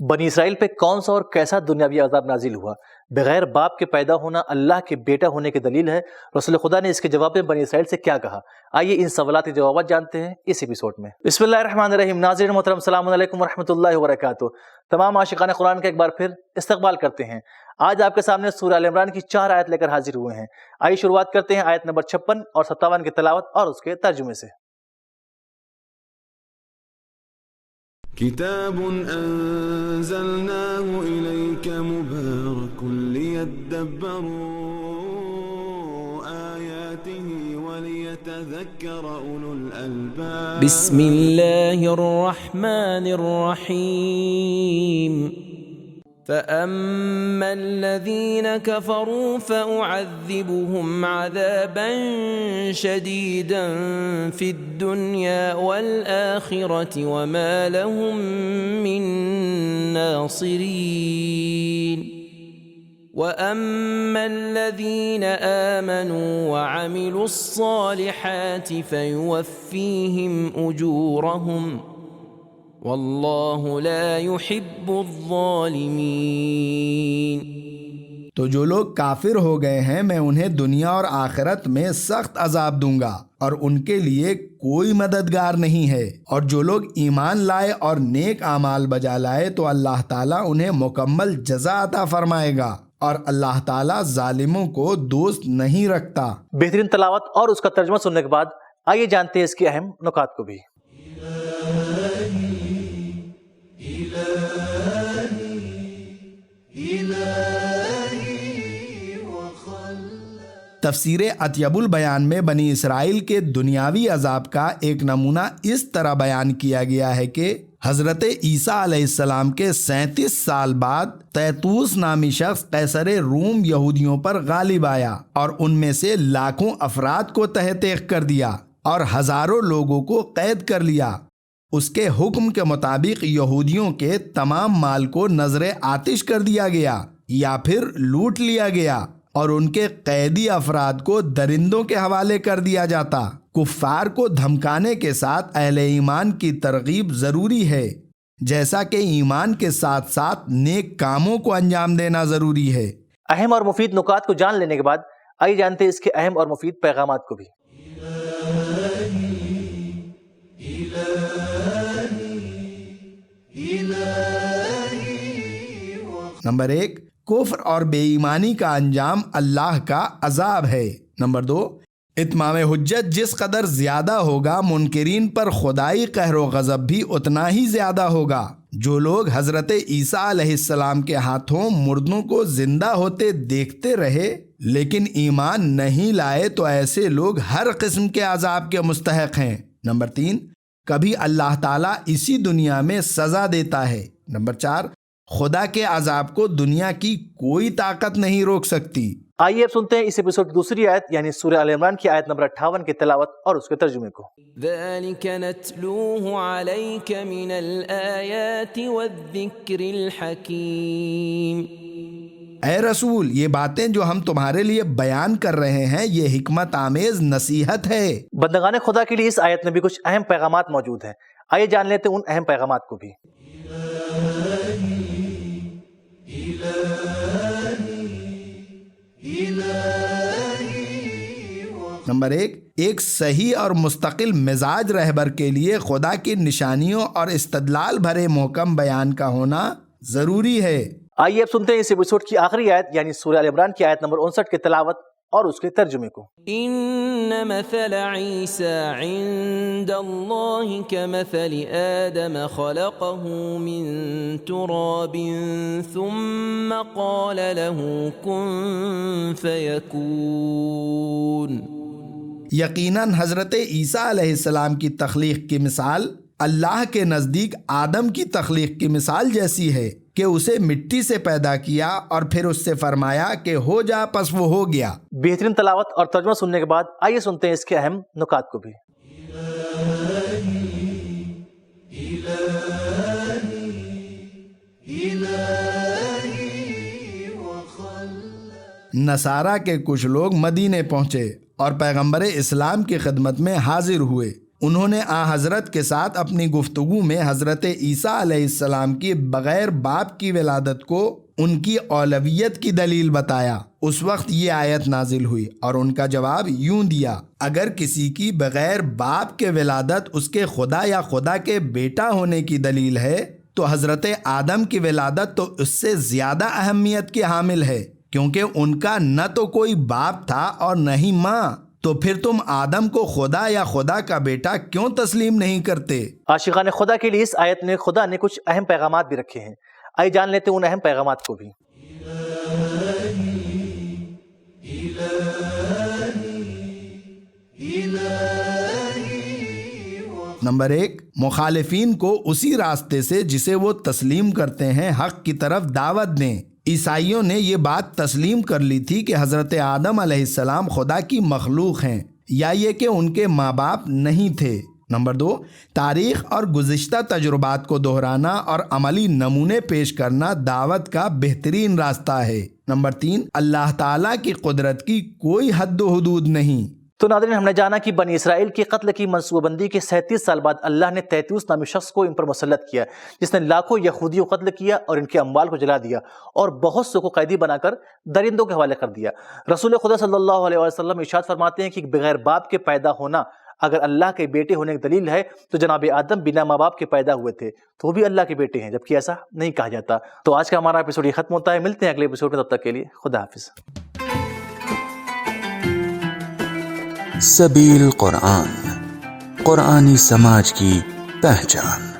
بنی اسرائیل پہ کون سا اور کیسا دنیاوی عذاب نازل ہوا؟ بغیر باپ کے پیدا ہونا اللہ کے بیٹا ہونے کی دلیل ہے۔ رسول خدا نے اس کے جواب میں بنی اسرائیل سے کیا کہا؟ آئیے ان سوالات کے جوابات جانتے ہیں اس ایپیسوڈ میں۔ بسم اللہ الرحمن الرحیم۔ ناظرین محترم، السلام علیکم ورحمۃ اللہ وبرکاتہ۔ تمام عاشقان قرآن کا ایک بار پھر استقبال کرتے ہیں۔ آج آپ کے سامنے سورہ آل عمران کی 4 آیت لے کر حاضر ہوئے ہیں۔ آئیے شروعات کرتے ہیں آیت نمبر 56 اور 57 کی تلاوت اور اس کے ترجمے سے۔ كتاب أنزلناه إليك مبارك ليدبروا آياته وليتذكر أولو الألباب بسم الله الرحمن الرحيم فأما الذين كفروا فأعذبهم عذابا شديدا في الدنيا والآخرة وما لهم من ناصرين وأما الذين آمنوا وعملوا الصالحات فيوفيهم أجورهم واللہ لا يحب الظالمین۔ تو جو لوگ کافر ہو گئے ہیں میں انہیں دنیا اور آخرت میں سخت عذاب دوں گا اور ان کے لیے کوئی مددگار نہیں ہے، اور جو لوگ ایمان لائے اور نیک اعمال بجا لائے تو اللہ تعالیٰ انہیں مکمل جزا عطا فرمائے گا، اور اللہ تعالیٰ ظالموں کو دوست نہیں رکھتا۔ بہترین تلاوت اور اس کا ترجمہ سننے کے بعد آئیے جانتے ہیں اس کے اہم نکات کو بھی۔ تفسیر اطیب البیان میں بنی اسرائیل کے دنیاوی عذاب کا ایک نمونہ اس طرح بیان کیا گیا ہے کہ حضرت عیسیٰ علیہ السلام کے 37 سال بعد تیتوس نامی شخص قیصر روم یہودیوں پر غالب آیا اور ان میں سے لاکھوں افراد کو تہہ تیغ کر دیا اور ہزاروں لوگوں کو قید کر لیا۔ اس کے حکم کے مطابق یہودیوں کے تمام مال کو نذر آتش کر دیا گیا یا پھر لوٹ لیا گیا، اور ان کے قیدی افراد کو درندوں کے حوالے کر دیا جاتا۔ کفار کو دھمکانے کے ساتھ اہل ایمان کی ترغیب ضروری ہے، جیسا کہ ایمان کے ساتھ ساتھ نیک کاموں کو انجام دینا ضروری ہے۔ اہم اور مفید نکات کو جان لینے کے بعد آئیے جانتے ہیں اس کے اہم اور مفید پیغامات کو بھی۔ نمبر 1، کفر اور بے ایمانی کا انجام اللہ کا عذاب ہے۔ نمبر 2، اتمام حجت جس قدر زیادہ ہوگا منکرین پر خدائی قہر و غضب بھی اتنا ہی زیادہ ہوگا۔ جو لوگ حضرت عیسیٰ علیہ السلام کے ہاتھوں مردوں کو زندہ ہوتے دیکھتے رہے لیکن ایمان نہیں لائے تو ایسے لوگ ہر قسم کے عذاب کے مستحق ہیں۔ نمبر 3، کبھی اللہ تعالیٰ اسی دنیا میں سزا دیتا ہے۔ نمبر 4، خدا کے عذاب کو دنیا کی کوئی طاقت نہیں روک سکتی۔ آئیے اب سنتے ہیں اس ایپیسوڈ کی دوسری آیت یعنی سورہ آل عمران کی آیت نمبر 58 کی تلاوت اور اس کے ترجمے کو۔ ذَلِكَ نَتْلُوهُ عَلَيْكَ مِنَ الْآيَاتِ وَالذِّكْرِ الْحَكِيمِ۔ اے رسول، یہ باتیں جو ہم تمہارے لیے بیان کر رہے ہیں یہ حکمت آمیز نصیحت ہے۔ بندگان خدا کے لیے اس آیت میں بھی کچھ اہم پیغامات موجود ہیں۔ آئیے جان لیتے ہیں ان اہم پیغامات کو بھی۔ نمبر 1، ایک صحیح اور مستقل مزاج رہبر کے لیے خدا کی نشانیوں اور استدلال بھرے محکم بیان کا ہونا ضروری ہے۔ آئیے اب سنتے ہیں اس ایپیسوڈ کی آخری آیت یعنی سورہ آل عمران کی آیت نمبر 59 کی تلاوت اور اس کے ترجمے کو۔ ان مثل عیسیٰ عند اللہ کمثل آدم خلقه من تراب ثم قال له كن فیکون۔ یقیناً حضرت عیسیٰ علیہ السلام کی تخلیق کی مثال اللہ کے نزدیک آدم کی تخلیق کی مثال جیسی ہے کہ اسے مٹی سے پیدا کیا اور پھر اس سے فرمایا کہ ہو جا، پس وہ ہو گیا۔ بہترین تلاوت اور ترجمہ سننے کے بعد آئیے سنتے ہیں اس کے اہم نکات کو بھی۔ نصارہ کے کچھ لوگ مدینے پہنچے اور پیغمبر اسلام کی خدمت میں حاضر ہوئے۔ انہوں نے آ حضرت کے ساتھ اپنی گفتگو میں حضرت عیسیٰ علیہ السلام کی بغیر باپ کی ولادت کو ان کی اولویت کی دلیل بتایا۔ اس وقت یہ آیت نازل ہوئی اور ان کا جواب یوں دیا: اگر کسی کی بغیر باپ کے ولادت اس کے خدا یا خدا کے بیٹا ہونے کی دلیل ہے تو حضرت آدم کی ولادت تو اس سے زیادہ اہمیت کی حامل ہے، کیونکہ ان کا نہ تو کوئی باپ تھا اور نہ ہی ماں۔ تو پھر تم آدم کو خدا یا خدا کا بیٹا کیوں تسلیم نہیں کرتے؟ عاشقان خدا کے لیے اس آیت میں خدا نے کچھ اہم پیغامات بھی رکھے ہیں۔ آئیے جان لیتے ہیں ان اہم پیغامات کو بھی۔ نمبر 1، مخالفین کو اسی راستے سے جسے وہ تسلیم کرتے ہیں حق کی طرف دعوت دیں۔ عیسائیوں نے یہ بات تسلیم کر لی تھی کہ حضرت آدم علیہ السلام خدا کی مخلوق ہیں، یا یہ کہ ان کے ماں باپ نہیں تھے۔ نمبر 2، تاریخ اور گزشتہ تجربات کو دہرانا اور عملی نمونے پیش کرنا دعوت کا بہترین راستہ ہے۔ نمبر 3، اللہ تعالیٰ کی قدرت کی کوئی حد و حدود نہیں۔ تو ناظرین، ہم نے جانا کہ بنی اسرائیل کے قتل کی منصوبہ بندی کے 37 سال بعد اللہ نے 33 نامی شخص کو ان پر مسلط کیا، جس نے لاکھوں یہودیوں کو قتل کیا اور ان کے اموال کو جلا دیا اور بہت سو کو قیدی بنا کر درندوں کے حوالے کر دیا۔ رسول خدا صلی اللہ علیہ وسلم ارشاد فرماتے ہیں کہ بغیر باپ کے پیدا ہونا اگر اللہ کے بیٹے ہونے کی دلیل ہے تو جناب آدم بنا ماں باپ کے پیدا ہوئے تھے تو وہ بھی اللہ کے بیٹے ہیں، جبکہ ایسا نہیں کہا جاتا۔ تو آج کا ہمارا ایپیسوڈ یہ ختم ہوتا ہے، ملتے ہیں اگلے ایپیسوڈ میں، تب تک کے لیے خدا حافظ۔ سبیل قرآن، قرآنی سماج کی پہچان۔